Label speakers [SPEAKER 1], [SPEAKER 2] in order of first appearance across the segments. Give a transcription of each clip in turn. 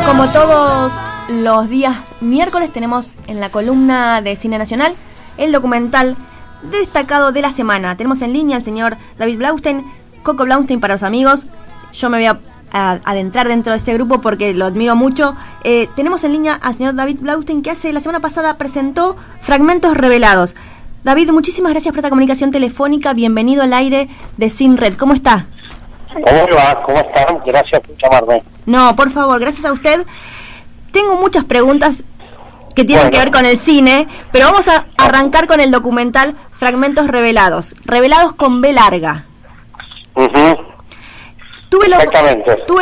[SPEAKER 1] Como todos los días miércoles tenemos en la columna de Cine Nacional el documental destacado de la semana. Tenemos en línea al señor David Blaustein, Coco Blaustein para los amigos. Yo me voy a adentrar dentro de ese grupo porque lo admiro mucho. Tenemos en línea al señor David Blaustein, que la semana pasada presentó Fragmentos Revelados. David, muchísimas gracias por esta comunicación telefónica. Bienvenido al aire de CINRED. ¿Cómo está?
[SPEAKER 2] ¿Cómo va? ¿Cómo están? Gracias por llamarme.
[SPEAKER 1] No, por favor, gracias a usted. Tengo muchas preguntas que tienen que ver con el cine, pero vamos a arrancar con el documental Fragmentos Revelados. Revelados con B larga. Tuve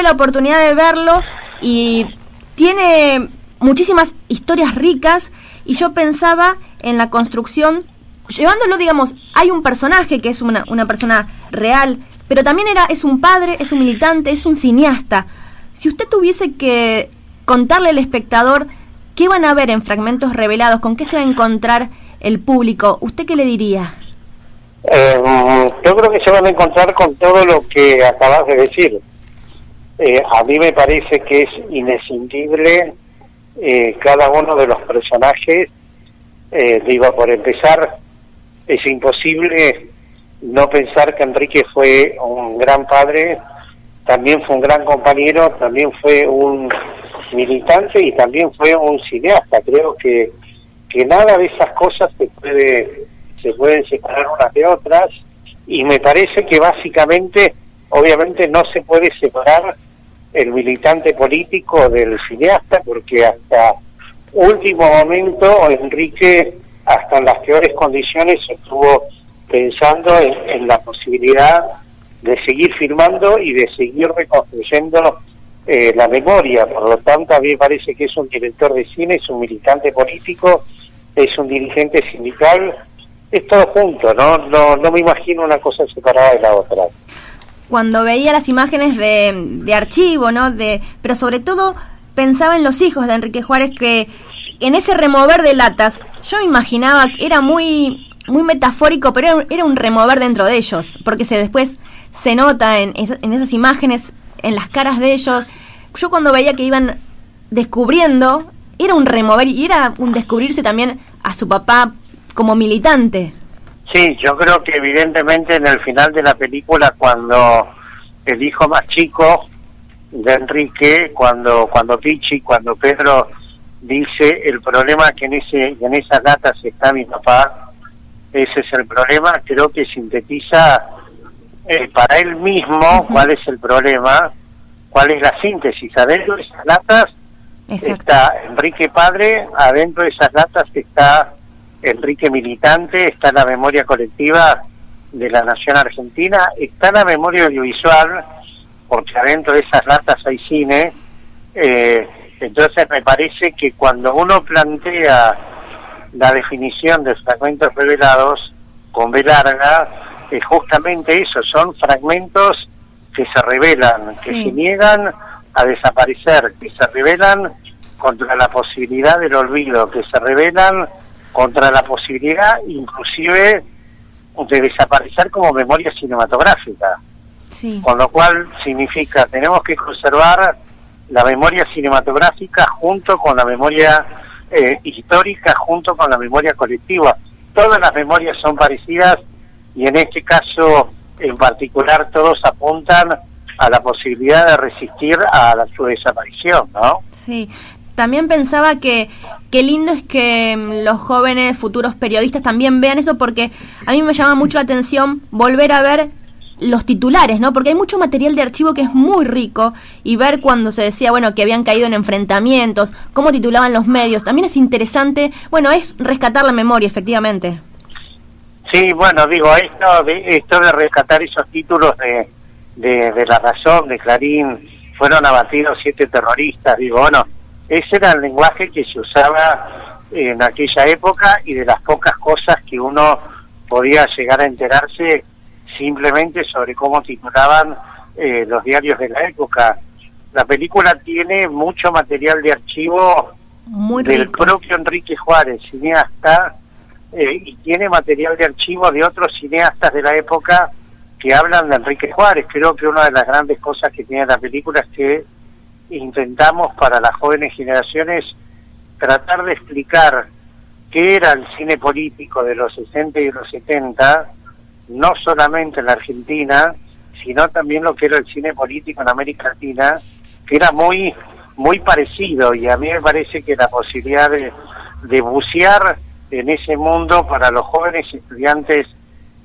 [SPEAKER 1] la oportunidad de verlo y tiene muchísimas historias ricas, y yo pensaba en la construcción, llevándolo, digamos, hay un personaje que es una persona real, pero también es un padre, es un militante, es un cineasta. Si usted tuviese que contarle al espectador qué van a ver en Fragmentos Revelados, con qué se va a encontrar el público, ¿usted qué le diría?
[SPEAKER 2] Yo creo que se van a encontrar con todo lo que acabas de decir. A mí me parece que es inescindible cada uno de los personajes. Por empezar, es imposible no pensar que Enrique fue un gran padre, también fue un gran compañero, también fue un militante y también fue un cineasta. Creo que nada de esas cosas se pueden separar unas de otras, y me parece que básicamente, obviamente no se puede separar el militante político del cineasta, porque hasta último momento Enrique, hasta en las peores condiciones, estuvo pensando en la posibilidad de seguir filmando y de seguir reconstruyendo la memoria. Por lo tanto, a mí me parece que es un director de cine, es un militante político, es un dirigente sindical, es todo junto, no me imagino una cosa separada de la otra.
[SPEAKER 1] Cuando veía las imágenes de archivo, pero sobre todo pensaba en los hijos de Enrique Juárez, que en ese remover de latas, yo me imaginaba que era muy metafórico, pero era un remover dentro de ellos, porque después se nota en esas imágenes, en las caras de ellos. Yo cuando veía que iban descubriendo, era un remover y era un descubrirse también a su papá como militante.
[SPEAKER 2] Sí, yo creo que evidentemente en el final de la película, cuando el hijo más chico de Enrique, cuando Pichi, cuando Pedro dice el problema que en esas latas está mi papá, ese es el problema, creo que sintetiza para él mismo cuál es el problema, cuál es la síntesis. Adentro de esas latas está Enrique padre, adentro de esas latas está Enrique militante, está la memoria colectiva de la nación argentina, está la memoria audiovisual, porque adentro de esas latas hay cine. Entonces me parece que cuando uno plantea la definición de Fragmentos Revelados con B larga, es justamente eso, son fragmentos que se revelan, que se niegan a desaparecer, que se revelan contra la posibilidad del olvido, que se revelan contra la posibilidad inclusive de desaparecer como memoria cinematográfica.
[SPEAKER 1] Sí. Con
[SPEAKER 2] lo cual significa, tenemos que conservar la memoria cinematográfica junto con la memoria histórica, junto con la memoria colectiva. Todas las memorias son parecidas, y en este caso en particular todos apuntan a la posibilidad de resistir a su desaparición, ¿no?
[SPEAKER 1] Sí. También pensaba que qué lindo es que los jóvenes futuros periodistas también vean eso, porque a mí me llama mucho la atención volver a ver los titulares, porque hay mucho material de archivo que es muy rico, y ver cuando se decía, que habían caído en enfrentamientos, cómo titulaban los medios, también es interesante, es rescatar la memoria, efectivamente.
[SPEAKER 2] Sí, esto de rescatar esos títulos de La Razón, de Clarín, fueron abatidos 7 terroristas, ese era el lenguaje que se usaba en aquella época, y de las pocas cosas que uno podía llegar a enterarse simplemente sobre cómo titulaban los diarios de la época. La película tiene mucho material de archivo del propio Enrique Juárez, cineasta, y tiene material de archivo de otros cineastas de la época que hablan de Enrique Juárez. Creo que una de las grandes cosas que tiene la película es que intentamos para las jóvenes generaciones tratar de explicar qué era el cine político de los 60 y de los 70, no solamente en la Argentina, sino también lo que era el cine político en América Latina, que era muy parecido, y a mí me parece que la posibilidad de bucear en ese mundo para los jóvenes estudiantes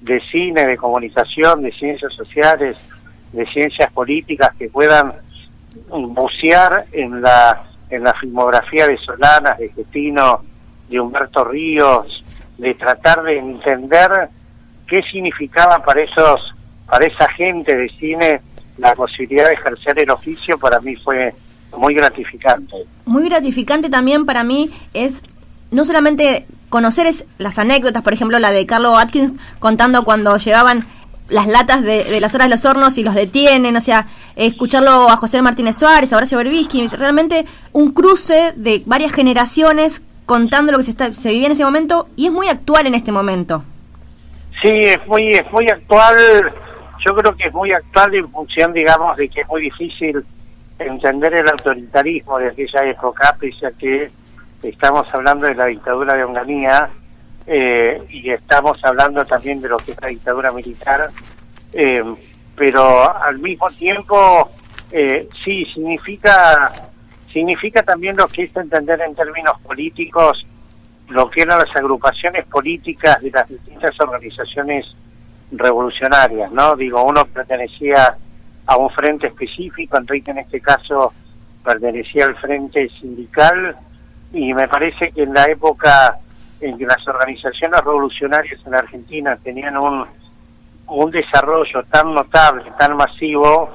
[SPEAKER 2] de cine, de comunicación, de ciencias sociales, de ciencias políticas, que puedan bucear en la filmografía de Solanas, de Getino, de Humberto Ríos, de tratar de entender qué significaba para esa gente de cine la posibilidad de ejercer el oficio. Para mí fue muy gratificante.
[SPEAKER 1] Muy gratificante también para mí es no solamente conocer las anécdotas, por ejemplo la de Carlo Atkins contando cuando llevaban las latas de las horas de los hornos y los detienen, o sea, escucharlo a José Martínez Suárez, a Horacio Berbisky, realmente un cruce de varias generaciones contando lo que se vivía en ese momento, y es muy actual en este momento.
[SPEAKER 2] Sí, es muy actual. Yo creo que es muy actual en función, digamos, de que es muy difícil entender el autoritarismo de aquella época, pese a que estamos hablando de la dictadura de Onganía, y estamos hablando también de lo que es la dictadura militar, pero al mismo tiempo sí significa también lo que es entender en términos políticos lo que eran las agrupaciones políticas de las distintas organizaciones revolucionarias, ¿no? Digo, uno pertenecía a un frente específico, Enrique en este caso pertenecía al frente sindical, y me parece que en la época en que las organizaciones revolucionarias en la Argentina tenían un desarrollo tan notable, tan masivo,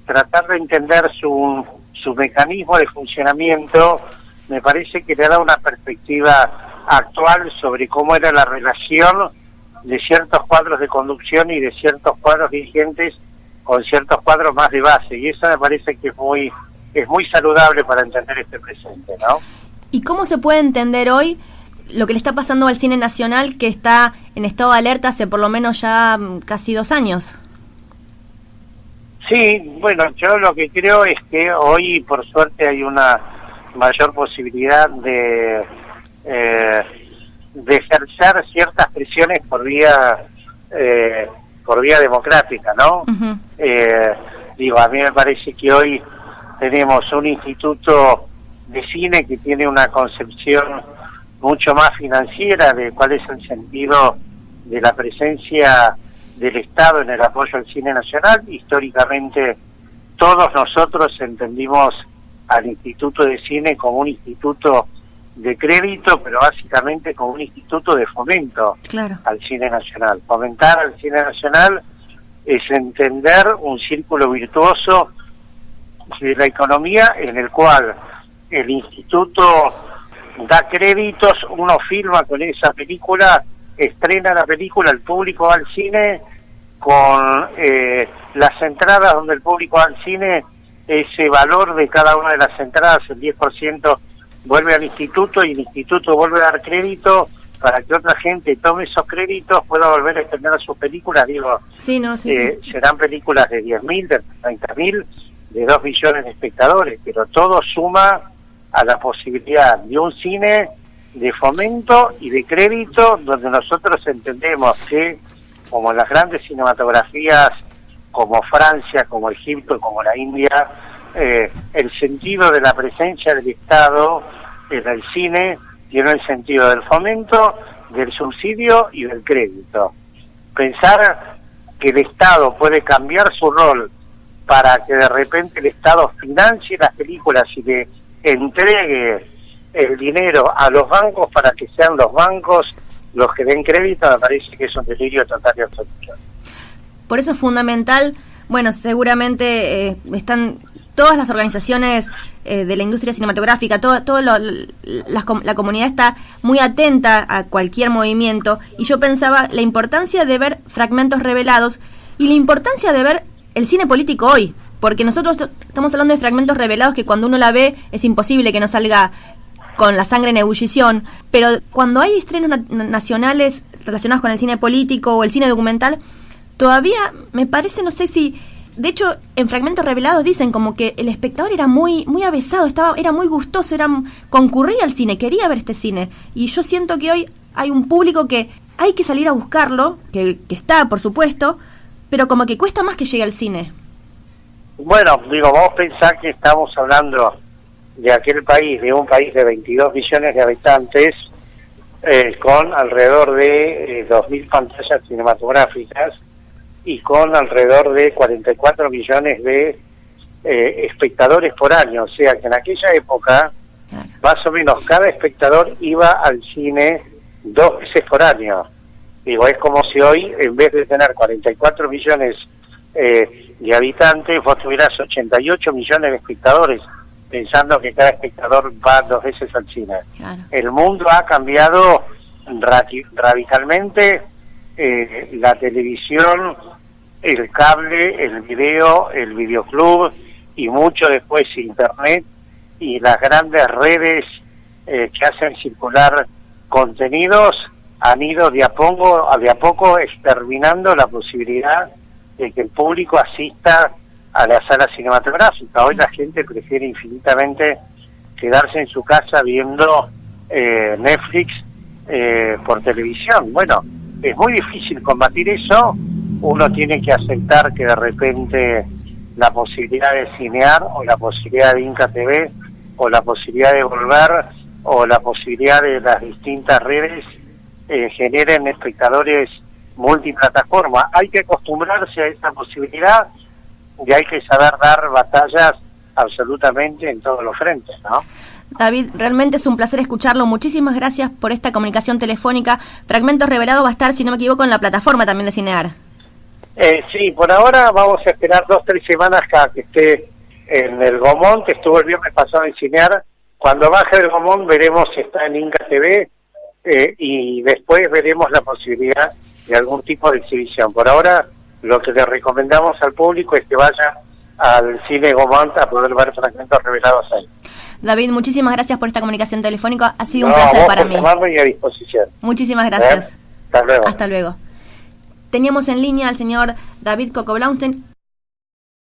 [SPEAKER 2] tratar de entender su mecanismo de funcionamiento me parece que le da una perspectiva actual sobre cómo era la relación de ciertos cuadros de conducción y de ciertos cuadros dirigentes con ciertos cuadros más de base, y eso me parece que es muy saludable para entender este presente, ¿no?
[SPEAKER 1] ¿Y cómo se puede entender hoy lo que le está pasando al cine nacional, que está en estado de alerta hace por lo menos ya casi 2 años?
[SPEAKER 2] Sí, bueno, yo lo que creo es que hoy, por suerte, hay una mayor posibilidad de ejercer ciertas presiones por vía democrática, ¿no? Uh-huh. Digo, a mí me parece que hoy tenemos un instituto de cine que tiene una concepción mucho más financiera de cuál es el sentido de la presencia del Estado en el apoyo al cine nacional. Históricamente todos nosotros entendimos al Instituto de Cine como un instituto de crédito, pero básicamente como un instituto de fomento, claro, al cine nacional. Fomentar al cine nacional es entender un círculo virtuoso de la economía en el cual el instituto da créditos, uno firma con esa película, estrena la película, el público va al cine, con las entradas donde el público va al cine, ese valor de cada una de las entradas, el 10%, vuelve al instituto, y el instituto vuelve a dar crédito para que otra gente tome esos créditos, pueda volver a estrenar sus películas. Digo, sí. Serán películas de 10.000, de 30.000, de 2 millones de espectadores, pero todo suma a la posibilidad de un cine de fomento y de crédito, donde nosotros entendemos que, como en las grandes cinematografías como Francia, como Egipto, como la India, el sentido de la presencia del Estado en el cine tiene el sentido del fomento, del subsidio y del crédito. Pensar que el Estado puede cambiar su rol para que de repente el Estado financie las películas y le entregue el dinero a los bancos para que sean los bancos los que den crédito, me parece que es un delirio total y absoluto.
[SPEAKER 1] Por eso es fundamental, bueno, seguramente están todas las organizaciones de la industria cinematográfica, la comunidad está muy atenta a cualquier movimiento, y yo pensaba la importancia de ver Fragmentos Revelados y la importancia de ver el cine político hoy, porque nosotros estamos hablando de Fragmentos Revelados que cuando uno la ve es imposible que no salga con la sangre en ebullición, pero cuando hay estrenos nacionales relacionados con el cine político o el cine documental, todavía me parece, no sé si de hecho, en Fragmentos Revelados dicen como que el espectador era muy avesado, era muy gustoso, concurría al cine, quería ver este cine. Y yo siento que hoy hay un público que hay que salir a buscarlo, que está, por supuesto, pero como que cuesta más que llegue al cine.
[SPEAKER 2] Bueno, vos pensás que estamos hablando de aquel país, de un país de 22 millones de habitantes, con alrededor de 2.000 pantallas cinematográficas y con alrededor de 44 millones de espectadores por año. O sea que en aquella época, claro, más o menos cada espectador iba al cine 2 veces por año. Es como si hoy, en vez de tener 44 millones de habitantes, vos tuvieras 88 millones de espectadores, pensando que cada espectador va 2 veces al cine. Claro. El mundo ha cambiado radicalmente, la televisión, el cable, el video, el videoclub y mucho después internet y las grandes redes que hacen circular contenidos han ido de a poco exterminando la posibilidad de que el público asista a la sala cinematográfica. Hoy la gente prefiere infinitamente quedarse en su casa viendo Netflix por televisión. Bueno, es muy difícil combatir eso. Uno tiene que aceptar que de repente la posibilidad de cinear o la posibilidad de Inca TV o la posibilidad de volver o la posibilidad de las distintas redes generen espectadores multiplataforma. Hay que acostumbrarse a esa posibilidad y hay que saber dar batallas absolutamente en todos los frentes, ¿no?
[SPEAKER 1] David, realmente es un placer escucharlo. Muchísimas gracias por esta comunicación telefónica. Fragmentos Revelados va a estar, si no me equivoco, en la plataforma también de Cinear.
[SPEAKER 2] Sí, por ahora vamos a esperar 2-3 semanas que esté en el Gomón, que estuvo el viernes pasado en Cinear. Cuando baje el Gomón veremos si está en Inca TV y después veremos la posibilidad de algún tipo de exhibición. Por ahora, lo que le recomendamos al público es que vaya al Cine Gomón a poder ver Fragmentos Revelados ahí.
[SPEAKER 1] David, muchísimas gracias por esta comunicación telefónica. Ha sido un placer para mí.
[SPEAKER 2] Y a disposición.
[SPEAKER 1] Muchísimas gracias.
[SPEAKER 2] Hasta luego.
[SPEAKER 1] Hasta luego. Teníamos en línea al señor David Coco Blaustein.